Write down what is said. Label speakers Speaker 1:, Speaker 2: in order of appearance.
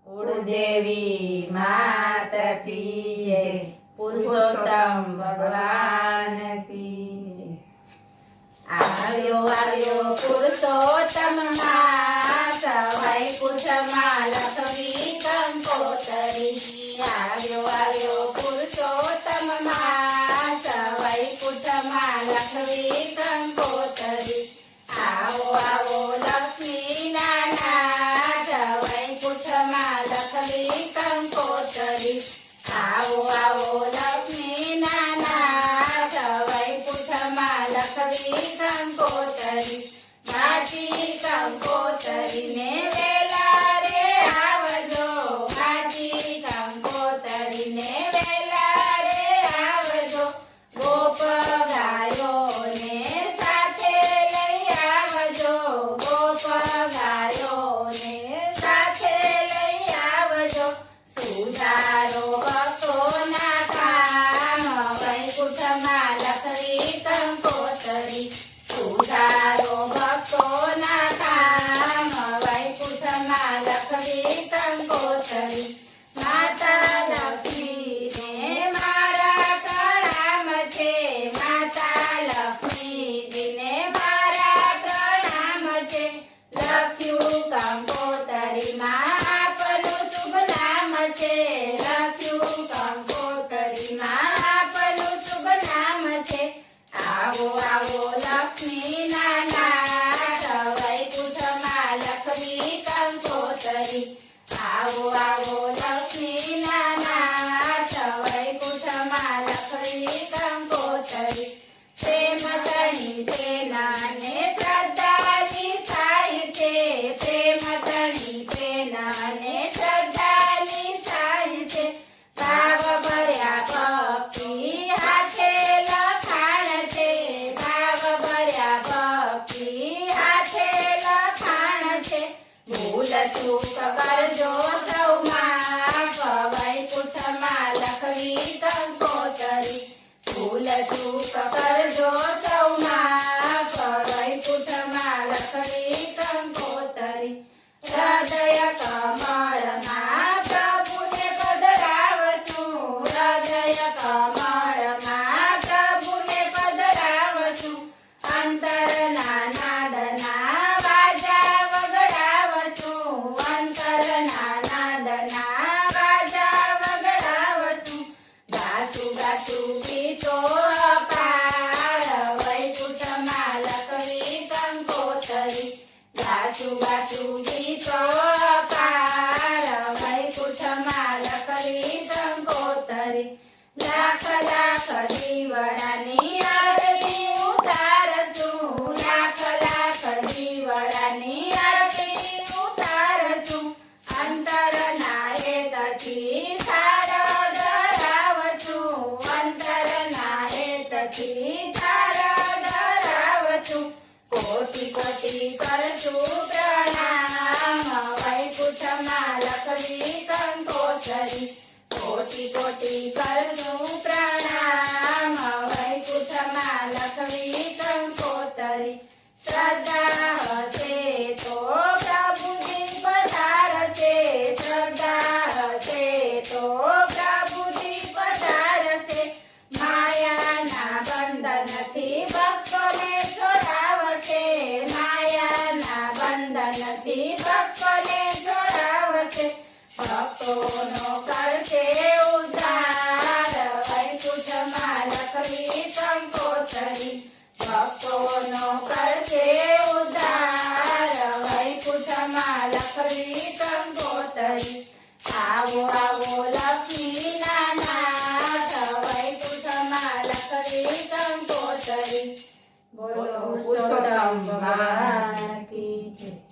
Speaker 1: कुलदेवी मात की जय, पुरुषोत्तम भगवान की जय। આવ્યો આવ્યો પુરુષોત્તમ માસ, વૈકુંઠમાં લખવી કંકોતરી। આવ્યો આવ્યો પુરુષોત્તમ માસ, વૈકુંઠમાં લખવી કંકોતરી। આવો આવો લક્ષ્મીના નાથ, વૈકુંઠમાં લખવી કંકોતરી। આવો આવો લક્ષ્મીના નાથ, વૈકુંઠમાં લખવી કંકોતરી। માટી કંકોતરીને વેલા રે આવજો, માટી કંકોતરીને વેલા રે આવજો। ગોપ ગાયોને સાથે લઈ આવજો, ગોપ ગાયોને સાથે લઈ આવજો। સુધારો ભક્તોના કામ, વૈકુંઠમાં લખવી કંકોતરી। સુધારો ભક્તોના કામ, વૈકુંઠમાં લખવી કંકોતરી। માતા લક્ષ્મીને મારા પ્રણામ છે, માતા લક્ષ્મીજીને મારા પ્રણામ છે। લખ્યું કંકોતરીમાં આપનું શુભ નામ છે, લખ્યું કંકોતરીમાં આપનું શુભ નામ છે। આવો આવો લક્ષ્મીના નાથ, વૈકુંઠમાં લખવી કંકોતરી। આવો આવો લક્ષ્મીના નાથ, વૈકુંઠમાં લખવી કંકોતરી। પ્રેમ ધણી પ્રેનાને શ્રદ્ધાની થાય છે, પ્રેમ ધણી પ્રેનાને શ્રદ્ધાની થાય છે। ભાવ ભર્યા ભક્તિ હાથે લખાણ છે, ભાવ ભર્યા ભક્તિ હાથે લખાણ છે। ભૂલ ચૂક કરજો સૌ માફ, વૈકુંઠમાં લખવી કંકોતરી। ભૂલ ચૂક કરજો સૌ માફ, વૈકુંઠમાં લખવી કંકોતરી। હૃદય કમળમાં પ્રભુને પધરાવશું, હૃદય કમળમાં પ્રભુને પધરાવશું। અંતરના નાદના વાજા વગડાવશું, અંતરના નાદના વાજા વગડાવશું। ગાતું ગાતું ગીતો અપાર, વૈકુંઠમાં લખવી કંકોતરી। ગાતું ગાતું ગીતો અપાર, વૈકુંઠમાં લખવી કંકોતરી। લાખ લાખ દીવડાની આરતી ઉતારશું, લાખ લાખ દીવડાની આરતી ઉતારશું। અંતરના હેતથી તારો ધરાવશું, અંતરના હેતથી તારો ધરાવશું। કોટી કોટી કરશું પ્રણામ, વૈકુંઠમાં લખવી કંકોતરી। કોટી કોટી કરશું પ્રણામ, વૈકુંઠમાં લખવી કંકોતરી। શ્રદ્ધા હશે તો